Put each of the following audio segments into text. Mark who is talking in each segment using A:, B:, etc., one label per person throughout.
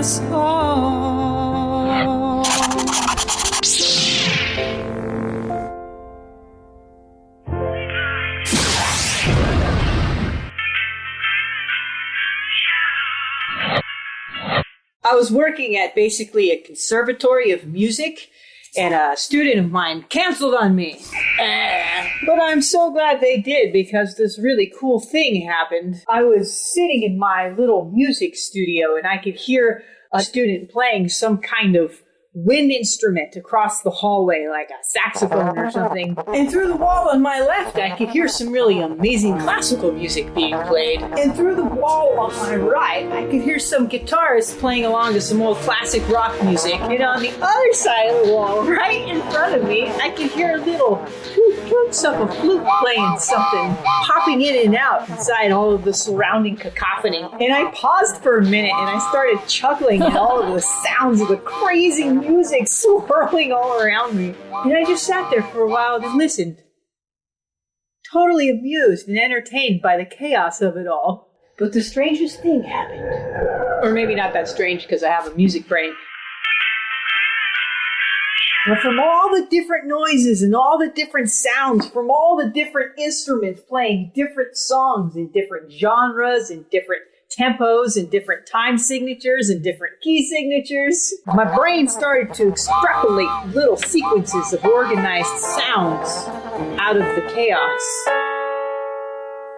A: song. I was working at basically a conservatory of music, and a student of mine canceled on me. But I'm so glad they did, because this really cool thing happened. I was sitting in my little music studio, and I could hear a student playing some kind of wind instrument across the hallway, like a saxophone or something. And through the wall on my left, I could hear some really amazing classical music being played. And through the wall on my right, I could hear some guitarists playing along to some old classic rock music. And on the other side of the wall, right in front of me, I could hear little chunks of a flute playing something, popping in and out inside all of the surrounding cacophony. And I paused for a minute, and I started chuckling at all of the sounds of the crazy music swirling all around me. And I just sat there for a while and listened, totally amused and entertained by the chaos of it all. But the strangest thing happened. Or maybe not that strange, because I have a music brain. But from all the different noises and all the different sounds, from all the different instruments playing different songs in different genres and different tempos and different time signatures and different key signatures, my brain started to extrapolate little sequences of organized sounds out of the chaos.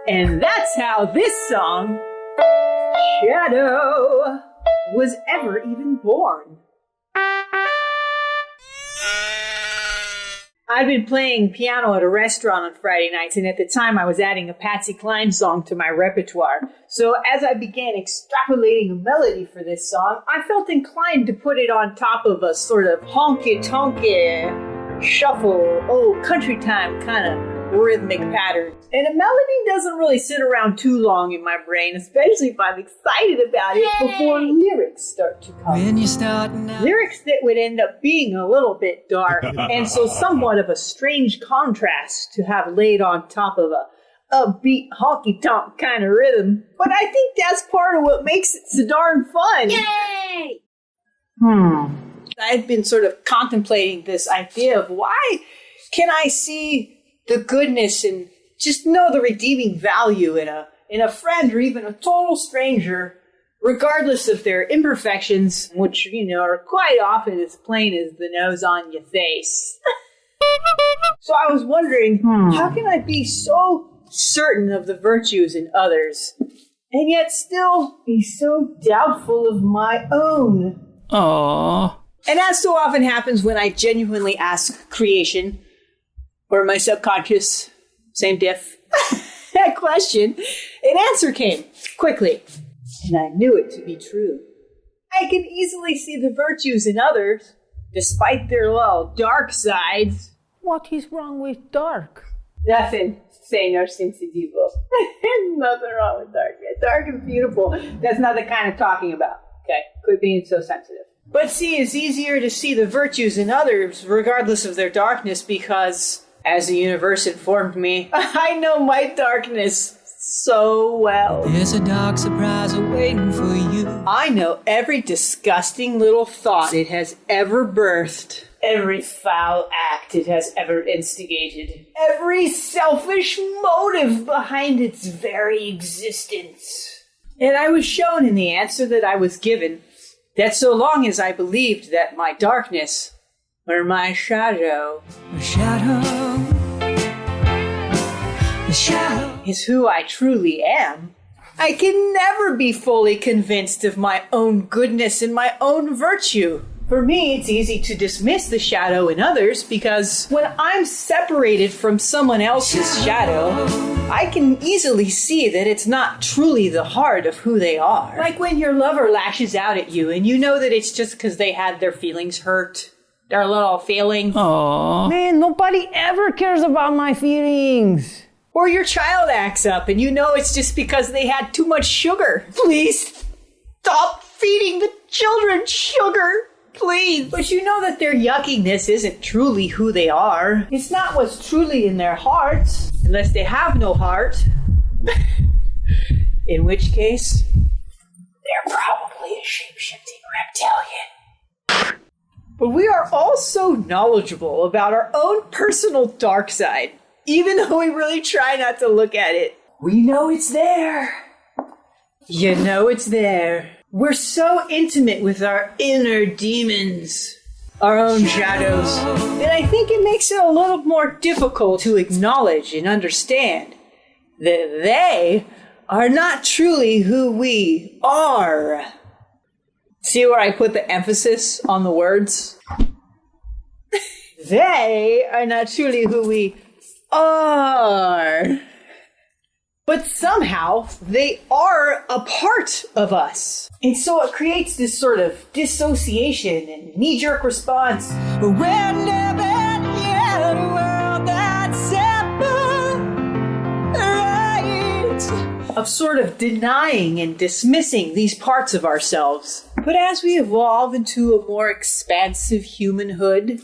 A: And that's how this song, Shadow, was ever even born. I'd been playing piano at a restaurant on Friday nights, and at the time I was adding a Patsy Cline song to my repertoire. So as I began extrapolating a melody for this song, I felt inclined to put it on top of a sort of honky-tonky, shuffle, old country time kind of rhythmic pattern. And a melody doesn't really sit around too long in my brain, especially if I'm excited about it, before lyrics start to come. Lyrics that would end up being a little bit dark, and so somewhat of a strange contrast to have laid on top of a upbeat honky-tonk kind of rhythm. But I think that's part of what makes it so darn fun. Yay! I've been sort of contemplating this idea of why can I see the goodness and just know the redeeming value in a friend or even a total stranger, regardless of their imperfections, which, are quite often as plain as the nose on your face. So I was wondering, how can I be so certain of the virtues in others, and yet still be so doubtful of my own?
B: Aww.
A: And as so often happens when I genuinely ask creation, or my subconscious, same diff, that question, an answer came quickly, and I knew it to be true. I can easily see the virtues in others, despite their dark sides.
C: What is wrong with dark?
A: Nothing, Senor Sensitivo. Nothing wrong with dark. Dark is beautiful. That's not the kind of talking about, okay? Quit being so sensitive. But see, it's easier to see the virtues in others, regardless of their darkness, because as the universe informed me, I know my darkness so well.
B: There's a dark surprise awaiting for you.
A: I know every disgusting little thought it has ever birthed, every foul act it has ever instigated, every selfish motive behind its very existence. And I was shown in the answer that I was given that so long as I believed that my darkness, or my shadow,
B: The shadow
A: is who I truly am, I can never be fully convinced of my own goodness and my own virtue. For me, it's easy to dismiss the shadow in others because when I'm separated from someone else's shadow, I can easily see that it's not truly the heart of who they are. Like when your lover lashes out at you and you know that it's just because they had their feelings hurt. Their little feeling.
B: Aww.
C: Man, nobody ever cares about my feelings.
A: Or your child acts up and you know it's just because they had too much sugar. Please stop feeding the children sugar. Please. But you know that their yuckiness isn't truly who they are. It's not what's truly in their hearts. Unless they have no heart. In which case, they're probably a shape-shifting reptilian. But we are all so knowledgeable about our own personal dark side, even though we really try not to look at it. We know it's there. You know it's there. We're so intimate with our inner demons, our own shadows, that I think it makes it a little more difficult to acknowledge and understand that they are not truly who we are. See where I put the emphasis on the words? They are not truly who we are. But somehow they are a part of us. And so it creates this sort of dissociation and knee-jerk response.
B: We're never in a world that's separate.
A: Of sort of denying and dismissing these parts of ourselves. But as we evolve into a more expansive humanhood,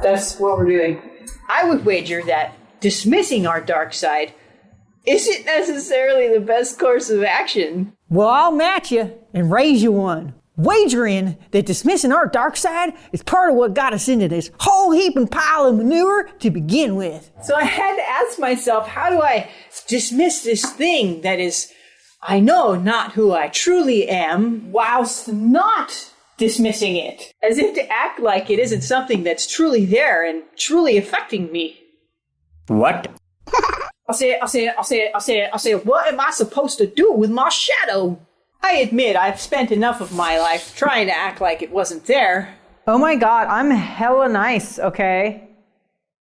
A: that's what we're doing. I would wager that dismissing our dark side isn't necessarily the best course of action.
C: Well, I'll match you and raise you one. Wagering that dismissing our dark side is part of what got us into this whole heaping pile of manure to begin with.
A: So I had to ask myself, how do I dismiss this thing that is, I know, not who I truly am, whilst not dismissing it? As if to act like it isn't something that's truly there and truly affecting me.
C: What?
A: I'll say it. What am I supposed to do with my shadow? I admit I've spent enough of my life trying to act like it wasn't there.
C: Oh my god, I'm hella nice, okay?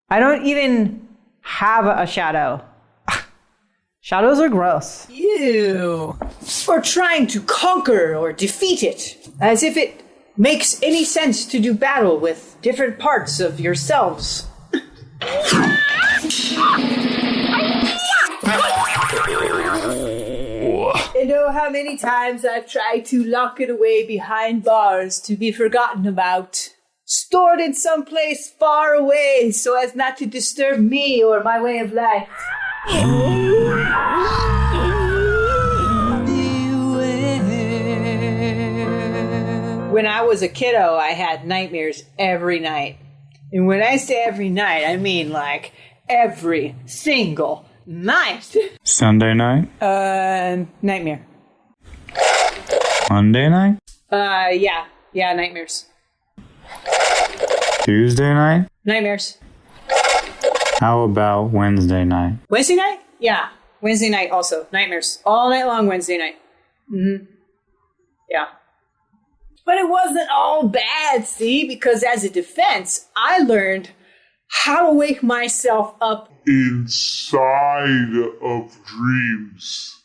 C: I don't even have a shadow. Shadows are gross.
A: Ew. Or trying to conquer or defeat it. As if it makes any sense to do battle with different parts of yourselves. And oh, how many times I've tried to lock it away behind bars to be forgotten about. Stored in some place far away so as not to disturb me or my way of life. When I was a kiddo, I had nightmares every night. And when I say every night, I mean like every single night.
D: Sunday night?
A: Nightmare.
D: Monday night?
A: Yeah, nightmares.
D: Tuesday night?
A: Nightmares.
D: How about Wednesday night?
A: Wednesday night? Yeah, Wednesday night also. Nightmares. All night long Wednesday night. Mm-hmm. Yeah. But it wasn't all bad, see? Because as a defense, I learned how to wake myself up
E: inside of dreams.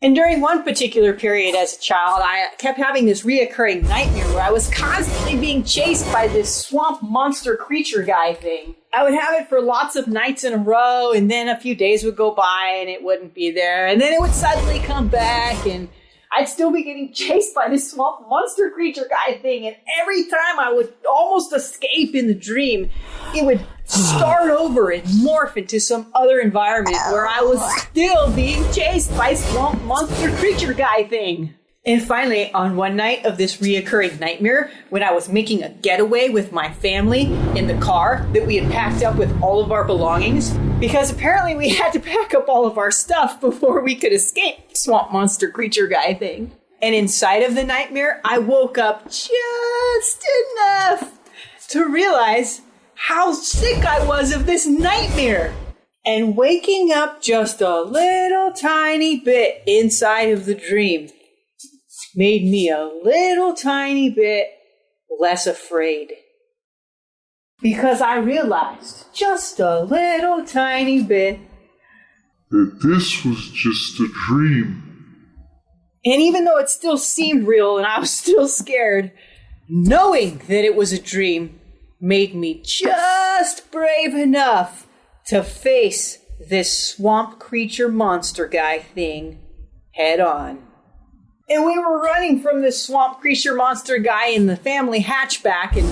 A: And during one particular period as a child, I kept having this reoccurring nightmare where I was constantly being chased by this swamp monster creature guy thing. I would have it for lots of nights in a row, and then a few days would go by and it wouldn't be there. And then it would suddenly come back, and I'd still be getting chased by this swamp monster creature guy thing. And every time I would almost escape in the dream, it would start over and morph into some other environment where I was still being chased by swamp monster creature guy thing. And finally, on one night of this reoccurring nightmare, when I was making a getaway with my family in the car that we had packed up with all of our belongings, because apparently we had to pack up all of our stuff before we could escape swamp monster creature guy thing. And inside of the nightmare, I woke up just enough to realize how sick I was of this nightmare. And waking up just a little tiny bit inside of the dream made me a little tiny bit less afraid. Because I realized just a little tiny bit
E: that this was just a dream.
A: And even though it still seemed real and I was still scared, knowing that it was a dream made me just brave enough to face this swamp creature monster guy thing head on. And we were running from this swamp creature monster guy in the family hatchback, and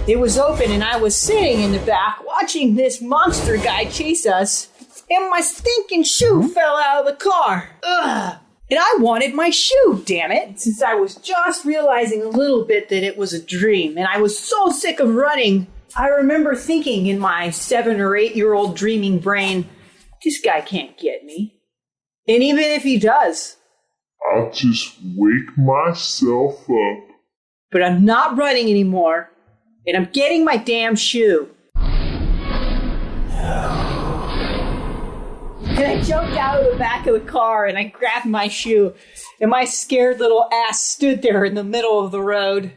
A: it was open, and I was sitting in the back watching this monster guy chase us, and my stinking shoe fell out of the car. Ugh! And I wanted my shoe, damn it. Since I was just realizing a little bit that it was a dream, and I was so sick of running, I remember thinking in my 7 or 8-year-old dreaming brain, this guy can't get me. And even if he does,
E: I'll just wake myself up.
A: but I'm not running anymore, and I'm getting my damn shoe. And I jumped out of the back of the car and I grabbed my shoe, and my scared little ass stood there in the middle of the road,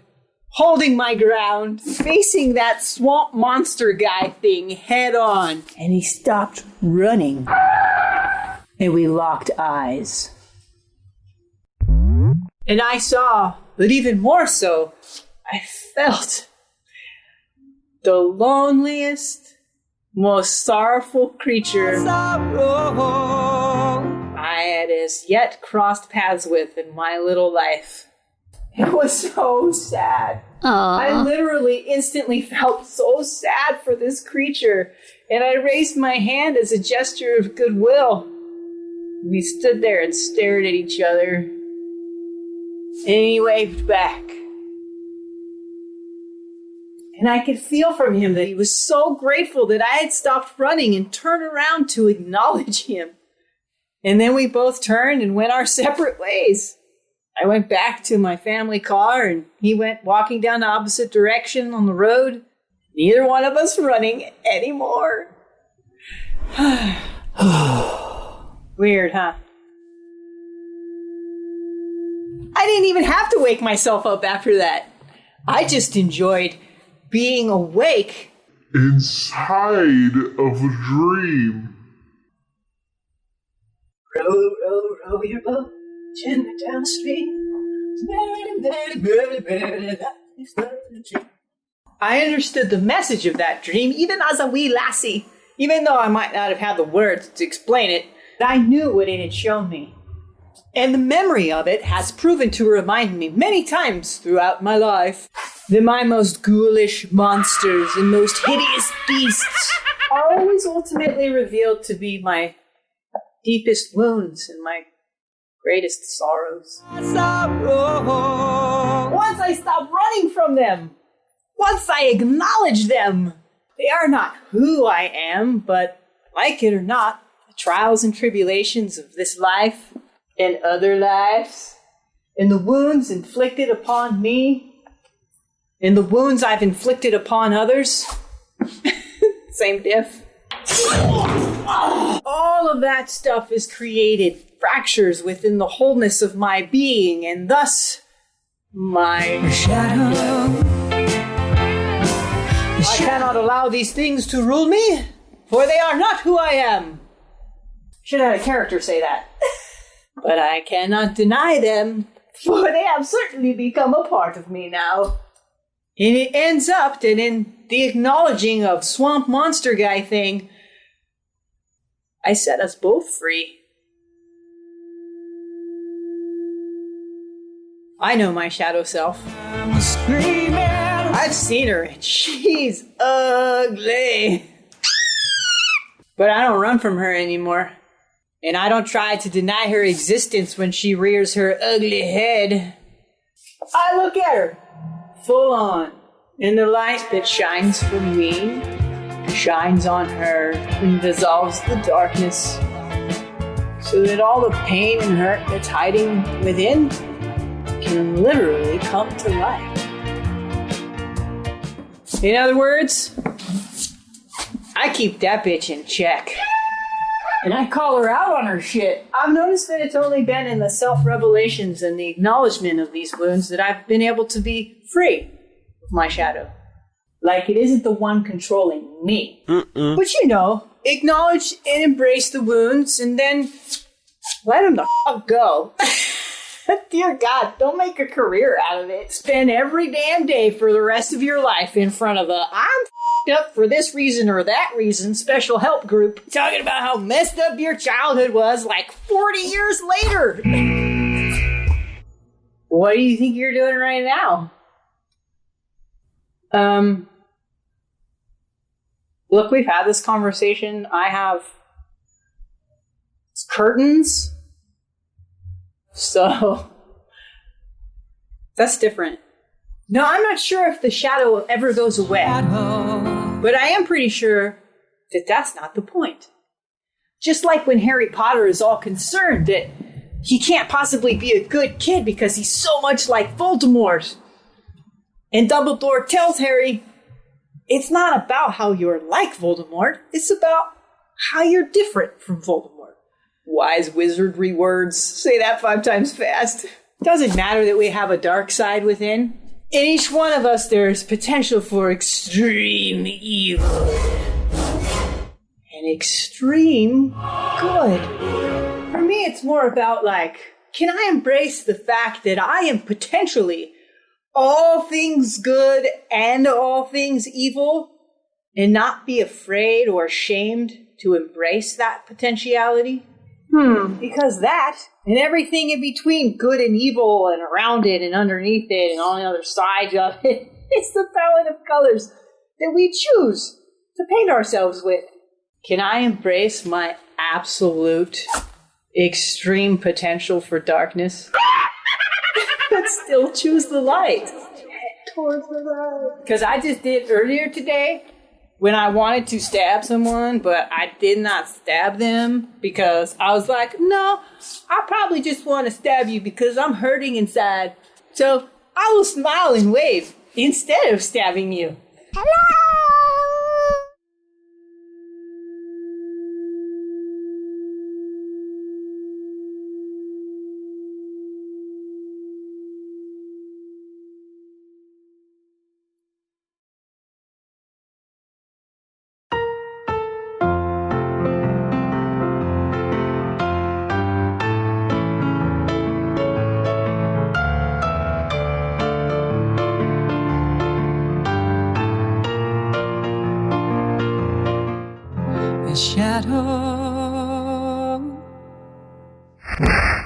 A: holding my ground, facing that swamp monster guy thing head on. And he stopped running, and we locked eyes. And I saw, but even more so, I felt the loneliest, most sorrowful creature I had as yet crossed paths with in my little life. It was so sad. I literally instantly felt so sad for this creature, and I raised my hand as a gesture of goodwill. We stood there and stared at each other, and he waved back. And I could feel from him that he was so grateful that I had stopped running and turned around to acknowledge him. And then we both turned and went our separate ways. I went back to my family car, and he went walking down the opposite direction on the road. Neither one of us running anymore. Weird, huh? I didn't even have to wake myself up after that. I just enjoyed being awake
E: Inside of a dream.
A: Row, row, row your boat gently down the stream. I understood the message of that dream even as a wee lassie. Even though I might not have had the words to explain it, I knew what it had shown me. And the memory of it has proven to remind me many times throughout my life that my most ghoulish monsters and most hideous beasts are always ultimately revealed to be my deepest wounds and my greatest sorrows. Once I stop running from them, once I acknowledge them, they are not who I am, but like it or not, the trials and tribulations of this life and other lives, and the wounds inflicted upon me, and the wounds I've inflicted upon others, same diff. All of that stuff has created fractures within the wholeness of my being, and thus my shadow. I cannot allow these things to rule me, for they are not who I am. Should have had a character say that. But I cannot deny them, for they have certainly become a part of me now. And it ends up that in the acknowledging of Swamp Monster Guy thing, I set us both free. I know my shadow self. I've seen her, and she's ugly. But I don't run from her anymore. And I don't try to deny her existence when she rears her ugly head. I look at her, full on, and the light that shines from me shines on her and dissolves the darkness, so that all the pain and hurt that's hiding within can literally come to life. In other words, I keep that bitch in check. And I call her out on her shit. I've noticed that it's only been in the self-revelations and the acknowledgement of these wounds that I've been able to be free of my shadow. Like it isn't the one controlling me. But you know, acknowledge and embrace the wounds and then let them the fuck go. Dear God, don't make a career out of it. Spend every damn day for the rest of your life in front of a I'm f***ed up for this reason or that reason special help group talking about how messed up your childhood was like 40 years later. What do you think you're doing right now? Look, we've had this conversation. I have curtains So that's different. No, I'm not sure if the shadow ever goes away, but I am pretty sure that that's not the point. Just like when Harry Potter is all concerned that he can't possibly be a good kid because he's so much like Voldemort. And Dumbledore tells Harry, it's not about how you're like Voldemort, it's about how you're different from Voldemort. Wise wizardry words. Say that 5 times fast. Doesn't matter that we have a dark side within. In each one of us, there's potential for extreme evil and extreme good. For me, it's more about like, can I embrace the fact that I am potentially all things good and all things evil and not be afraid or ashamed to embrace that potentiality? Because that and everything in between good and evil and around it and underneath it and on the other side of it, it's the palette of colors that we choose to paint ourselves with. Can I embrace my absolute extreme potential for darkness but still choose the light? Towards the light. Because I just did earlier today when I wanted to stab someone, but I did not stab them because I was like, no, I probably just want to stab you because I'm hurting inside. So I will smile and wave instead of stabbing you.
B: Hello!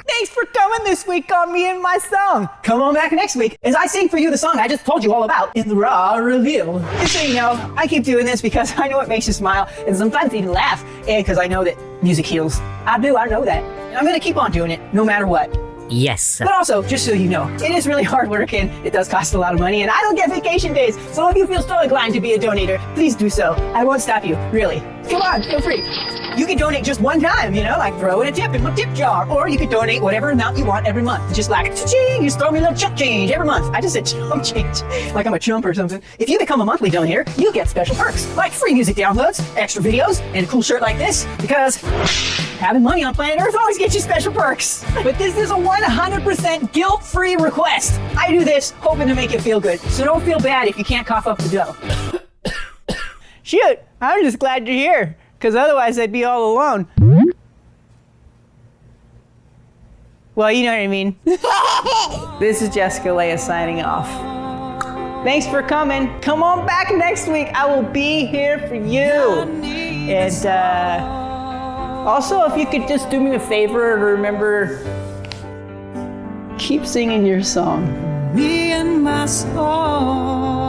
C: Thanks for coming this week on Me and My Song. Come on back next week as I sing for you the song I just told you all about in the Raw Reveal. Just so you know, I keep doing this because I know it makes you smile and sometimes even laugh, and because I know that music heals. I know that. And I'm going to keep on doing it no matter what.
F: Yes.
C: But also, just so you know, it is really hard work and it does cost a lot of money, and I don't get vacation days. So if you feel so inclined to be a donator, please do so. I won't stop you, really. Come on, feel free. You can donate just one time, like throw in a tip in my tip jar, or you could donate whatever amount you want every month. Just like, cha-ching, just throw me a little chump change every month. I just said chump change, like I'm a chump or something. If you become a monthly donator, you get special perks, like free music downloads, extra videos, and a cool shirt like this, because having money on planet Earth always gets you special perks. But this is a 100% guilt-free request. I do this hoping to make it feel good, so don't feel bad if you can't cough up the dough. Shoot, I'm just glad you're here, because otherwise I'd be all alone. Well, you know what I mean. This is Jessica Leia signing off. Thanks for coming. Come on back next week. I will be here for you. And also, if you could just do me a favor and remember, keep singing your song.
B: Me and my song.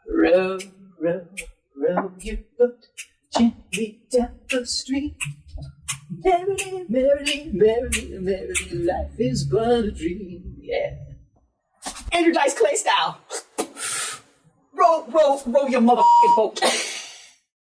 A: Row, row, row your boat gently down the street. Merrily, merrily, merrily, merrily, life is but a dream, yeah. Andrew Dice Clay style. Row, row, row your motherfucking boat.